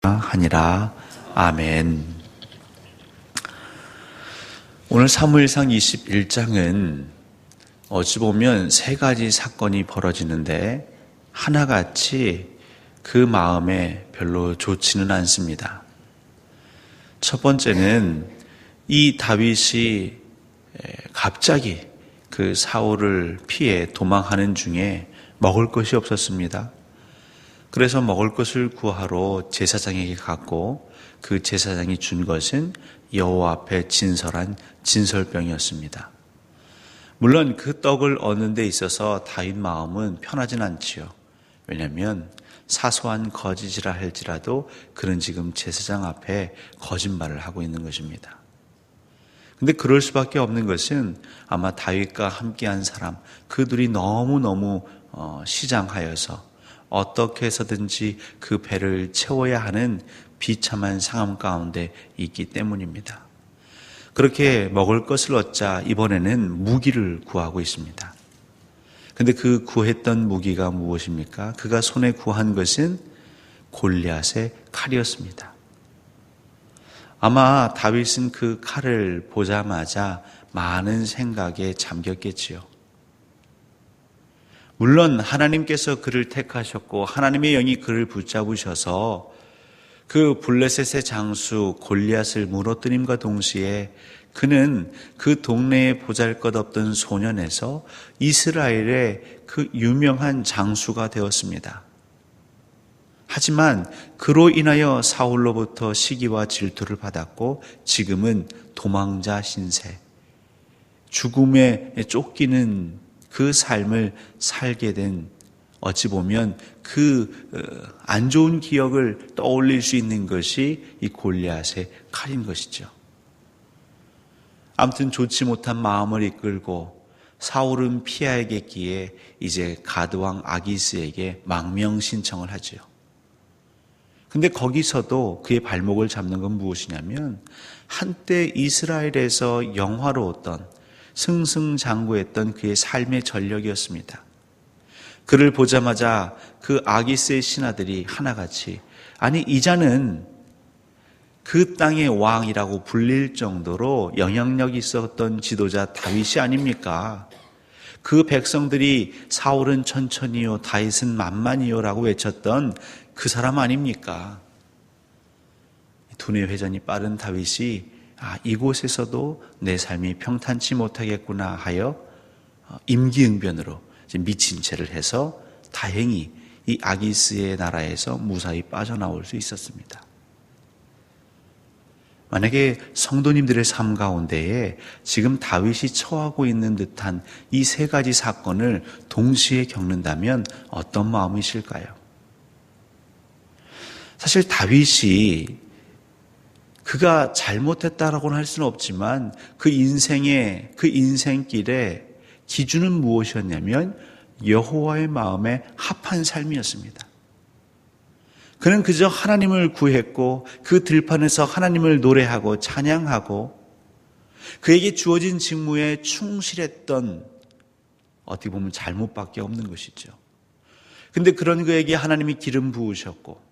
하니라. 아멘. 오늘 사무엘상 21장은 어찌 보면 세 가지 사건이 벌어지는데 하나같이 그 마음에 별로 좋지는 않습니다. 첫 번째는 이 다윗이 갑자기 그 사울을 피해 도망하는 중에 먹을 것이 없었습니다. 그래서 먹을 것을 구하러 제사장에게 갔고 그 제사장이 준 것은 여호와 앞에 진설한 진설병이었습니다. 물론 그 떡을 얻는 데 있어서 다윗 마음은 편하진 않지요. 왜냐하면 사소한 거짓이라 할지라도 그는 지금 제사장 앞에 거짓말을 하고 있는 것입니다. 근데 그럴 수밖에 없는 것은 아마 다윗과 함께한 사람, 그들이 너무너무 시장하여서 어떻게 해서든지 그 배를 채워야 하는 비참한 상황 가운데 있기 때문입니다. 그렇게 먹을 것을 얻자 이번에는 무기를 구하고 있습니다. 근데 그 구했던 무기가 무엇입니까? 그가 손에 구한 것은 골리앗의 칼이었습니다. 아마 다윗은 그 칼을 보자마자 많은 생각에 잠겼겠지요. 물론 하나님께서 그를 택하셨고 하나님의 영이 그를 붙잡으셔서 그 블레셋의 장수 골리앗을 무너뜨림과 동시에 그는 그 동네에 보잘것없던 소년에서 이스라엘의 그 유명한 장수가 되었습니다. 하지만 그로 인하여 사울로부터 시기와 질투를 받았고 지금은 도망자 신세, 죽음에 쫓기는 그 삶을 살게 된, 어찌 보면 그 안 좋은 기억을 떠올릴 수 있는 것이 이 골리앗의 칼인 것이죠. 아무튼 좋지 못한 마음을 이끌고 사울은 피하야겠기에 이제 가드왕 아기스에게 망명 신청을 하죠. 근데 거기서도 그의 발목을 잡는 건 무엇이냐면 한때 이스라엘에서 영화로웠던 승승장구했던 그의 삶의 전력이었습니다. 그를 보자마자 그 아기스의 신하들이 하나같이, 아니 이 자는 그 땅의 왕이라고 불릴 정도로 영향력이 있었던 지도자 다윗이 아닙니까? 그 백성들이 사울은 천천히요 다윗은 만만히요 라고 외쳤던 그 사람 아닙니까? 두뇌 회전이 빠른 다윗이 이곳에서도 내 삶이 평탄치 못하겠구나 하여 임기응변으로 미친 채를 해서 다행히 이 아기스의 나라에서 무사히 빠져나올 수 있었습니다. 만약에 성도님들의 삶 가운데에 지금 다윗이 처하고 있는 듯한 이 세 가지 사건을 동시에 겪는다면 어떤 마음이실까요? 사실 다윗이 그가 잘못했다라고는 할 수는 없지만 그 인생길에 기준은 무엇이었냐면 여호와의 마음에 합한 삶이었습니다. 그는 그저 하나님을 구했고 그 들판에서 하나님을 노래하고 찬양하고 그에게 주어진 직무에 충실했던, 어떻게 보면 잘못밖에 없는 것이죠. 근데 그런 그에게 하나님이 기름 부으셨고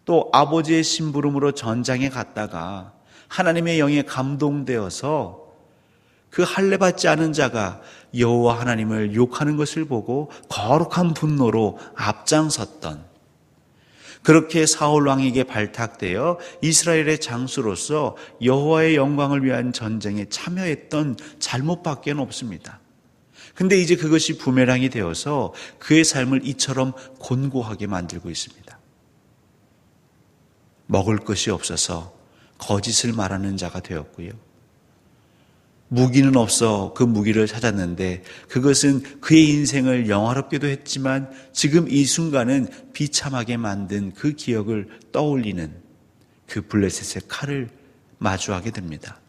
또 아버지의 심부름으로 전장에 갔다가 하나님의 영에 감동되어서 그 할례받지 않은 자가 여호와 하나님을 욕하는 것을 보고 거룩한 분노로 앞장섰던, 그렇게 사울 왕에게 발탁되어 이스라엘의 장수로서 여호와의 영광을 위한 전쟁에 참여했던 잘못밖에 없습니다. 근데 이제 그것이 부메랑이 되어서 그의 삶을 이처럼 곤고하게 만들고 있습니다. 먹을 것이 없어서 거짓을 말하는 자가 되었고요. 무기는 없어 그 무기를 찾았는데 그것은 그의 인생을 영화롭게도 했지만 지금 이 순간은 비참하게 만든 그 기억을 떠올리는 그 블레셋의 칼을 마주하게 됩니다.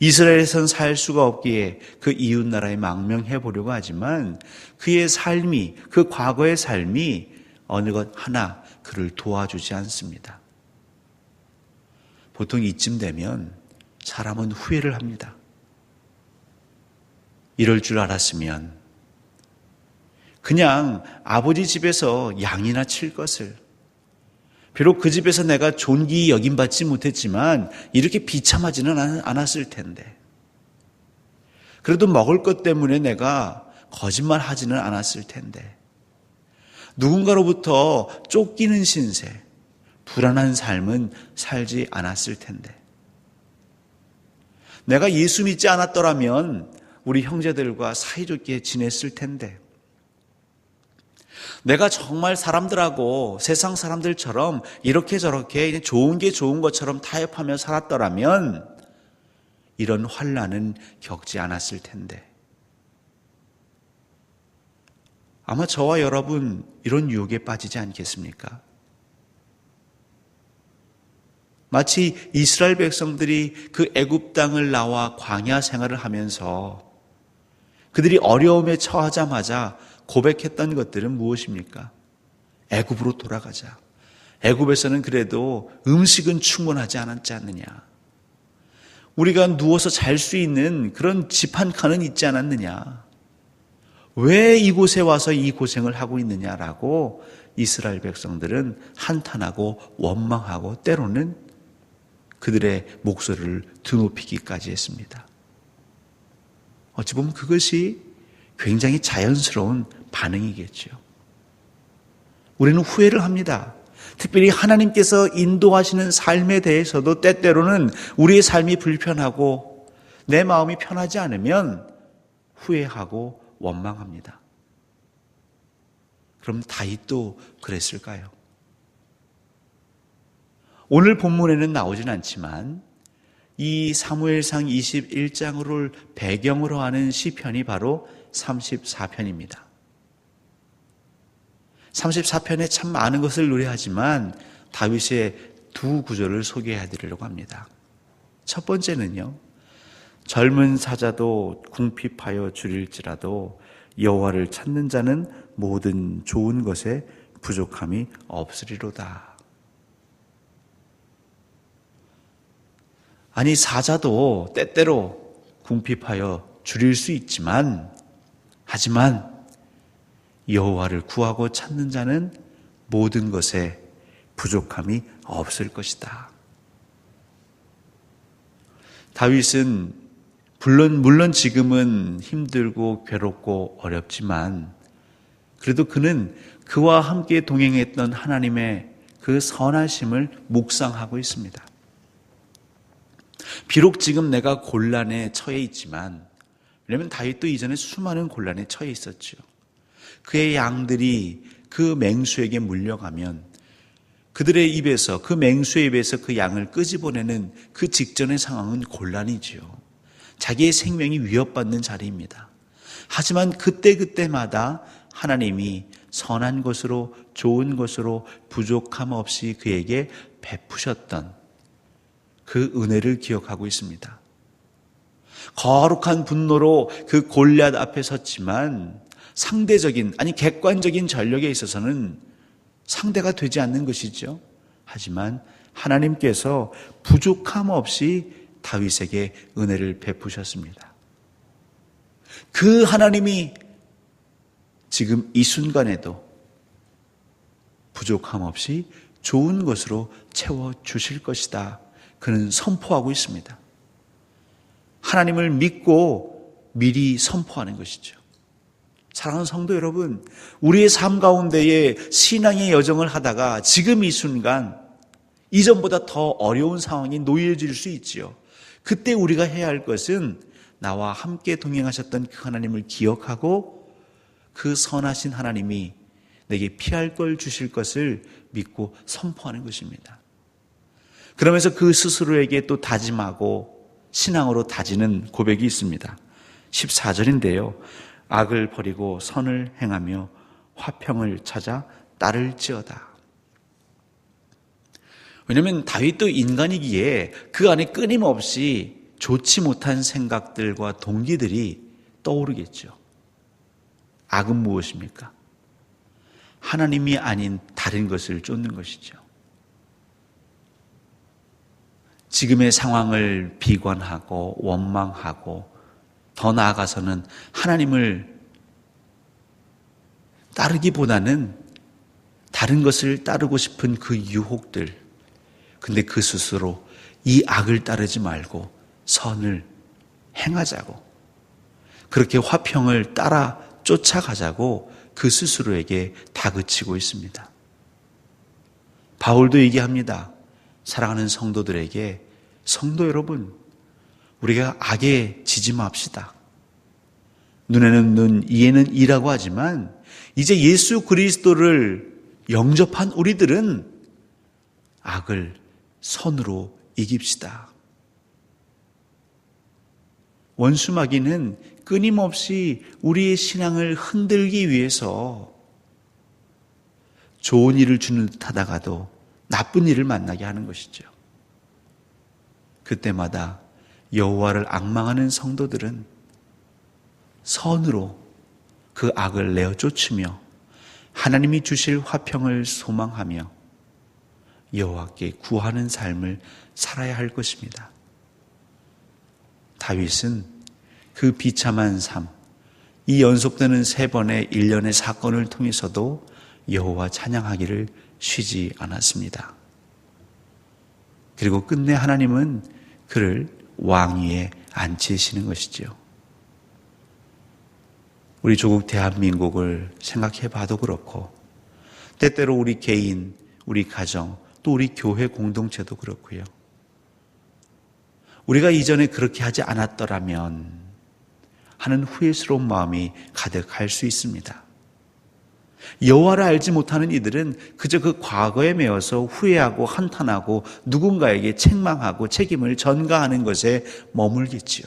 이스라엘에선 살 수가 없기에 그 이웃나라에 망명해 보려고 하지만 그의 삶이, 그 과거의 삶이 어느 것 하나 그를 도와주지 않습니다. 보통 이쯤 되면 사람은 후회를 합니다. 이럴 줄 알았으면 그냥 아버지 집에서 양이나 칠 것을, 비록 그 집에서 내가 존귀 여김받지 못했지만 이렇게 비참하지는 않았을 텐데, 그래도 먹을 것 때문에 내가 거짓말하지는 않았을 텐데, 누군가로부터 쫓기는 신세, 불안한 삶은 살지 않았을 텐데, 내가 예수 믿지 않았더라면 우리 형제들과 사이좋게 지냈을 텐데, 내가 정말 사람들하고 세상 사람들처럼 이렇게 저렇게 좋은 게 좋은 것처럼 타협하며 살았더라면 이런 환난은 겪지 않았을 텐데, 아마 저와 여러분 이런 유혹에 빠지지 않겠습니까? 마치 이스라엘 백성들이 그 애굽 땅을 나와 광야 생활을 하면서 그들이 어려움에 처하자마자 고백했던 것들은 무엇입니까? 애굽으로 돌아가자. 애굽에서는 그래도 음식은 충분하지 않았지 않느냐. 우리가 누워서 잘 수 있는 그런 집 한 칸은 있지 않았느냐. 왜 이곳에 와서 이 고생을 하고 있느냐라고 이스라엘 백성들은 한탄하고 원망하고 때로는 그들의 목소리를 드높이기까지 했습니다. 어찌 보면 그것이 굉장히 자연스러운 반응이겠죠. 우리는 후회를 합니다. 특별히 하나님께서 인도하시는 삶에 대해서도 때때로는 우리의 삶이 불편하고 내 마음이 편하지 않으면 후회하고 원망합니다. 그럼 다윗도 그랬을까요? 오늘 본문에는 나오진 않지만 이 사무엘상 21장을 배경으로 하는 시편이 바로 34편입니다. 34편에 참 많은 것을 노래하지만 다윗의 두 구절을 소개해 드리려고 합니다. 첫 번째는요, 젊은 사자도 궁핍하여 줄일지라도 여호와를 찾는 자는 모든 좋은 것에 부족함이 없으리로다. 아니, 사자도 때때로 궁핍하여 줄일 수 있지만, 하지만 여호와를 구하고 찾는 자는 모든 것에 부족함이 없을 것이다. 다윗은 물론 지금은 힘들고 괴롭고 어렵지만 그래도 그는 그와 함께 동행했던 하나님의 그 선하심을 묵상하고 있습니다. 비록 지금 내가 곤란에 처해 있지만, 왜냐하면 다윗도 이전에 수많은 곤란에 처해 있었죠. 그의 양들이 그 맹수에게 물려가면 그들의 입에서, 그 맹수의 입에서 그 양을 끄집어내는 그 직전의 상황은 곤란이지요. 자기의 생명이 위협받는 자리입니다. 하지만 그때마다 하나님이 선한 것으로, 좋은 것으로 부족함 없이 그에게 베푸셨던 그 은혜를 기억하고 있습니다. 거룩한 분노로 그 골리앗 앞에 섰지만 상대적인, 아니 객관적인 전력에 있어서는 상대가 되지 않는 것이죠. 하지만 하나님께서 부족함 없이 다윗에게 은혜를 베푸셨습니다. 그 하나님이 지금 이 순간에도 부족함 없이 좋은 것으로 채워주실 것이다. 그는 선포하고 있습니다. 하나님을 믿고 미리 선포하는 것이죠. 사랑하는 성도 여러분, 우리의 삶 가운데에 신앙의 여정을 하다가 지금 이 순간 이전보다 더 어려운 상황이 놓여질 수 있지요. 그때 우리가 해야 할 것은 나와 함께 동행하셨던 그 하나님을 기억하고 그 선하신 하나님이 내게 피할 걸 주실 것을 믿고 선포하는 것입니다. 그러면서 그 스스로에게 또 다짐하고 신앙으로 다지는 고백이 있습니다. 14절인데요. 악을 버리고 선을 행하며 화평을 찾아 따를지어다. 왜냐하면 다윗도 인간이기에 그 안에 끊임없이 좋지 못한 생각들과 동기들이 떠오르겠죠. 악은 무엇입니까? 하나님이 아닌 다른 것을 쫓는 것이죠. 지금의 상황을 비관하고 원망하고 더 나아가서는 하나님을 따르기보다는 다른 것을 따르고 싶은 그 유혹들. 근데 그 스스로 이 악을 따르지 말고 선을 행하자고, 그렇게 화평을 따라 쫓아가자고 그 스스로에게 다그치고 있습니다. 바울도 얘기합니다. 사랑하는 성도들에게, 성도 여러분, 우리가 악에 지지 맙시다. 눈에는 눈, 이에는 이라고 하지만 이제 예수 그리스도를 영접한 우리들은 악을 선으로 이깁시다. 원수마귀는 끊임없이 우리의 신앙을 흔들기 위해서 좋은 일을 주는 듯 하다가도 나쁜 일을 만나게 하는 것이죠. 그때마다 여호와를 앙망하는 성도들은 선으로 그 악을 내어 쫓으며 하나님이 주실 화평을 소망하며 여호와께 구하는 삶을 살아야 할 것입니다. 다윗은 그 비참한 삶, 이 연속되는 3번의 일련의 사건을 통해서도 여호와 찬양하기를 쉬지 않았습니다. 그리고 끝내 하나님은 그를 왕위에 앉히시는 것이죠. 우리 조국 대한민국을 생각해 봐도 그렇고, 때때로 우리 개인, 우리 가정, 또 우리 교회 공동체도 그렇고요. 우리가 이전에 그렇게 하지 않았더라면 하는 후회스러운 마음이 가득할 수 있습니다. 여호와를 알지 못하는 이들은 그저 그 과거에 매여서 후회하고 한탄하고 누군가에게 책망하고 책임을 전가하는 것에 머물겠지요.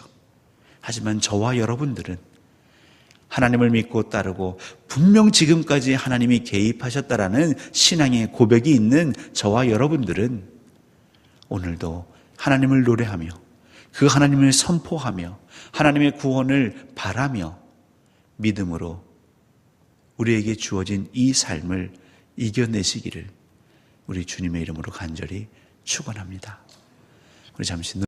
하지만 저와 여러분들은 하나님을 믿고 따르고 분명 지금까지 하나님이 개입하셨다라는 신앙의 고백이 있는 저와 여러분들은 오늘도 하나님을 노래하며 그 하나님을 선포하며 하나님의 구원을 바라며 믿음으로 우리에게 주어진 이 삶을 이겨내시기를 우리 주님의 이름으로 간절히 축원합니다. 우리 잠시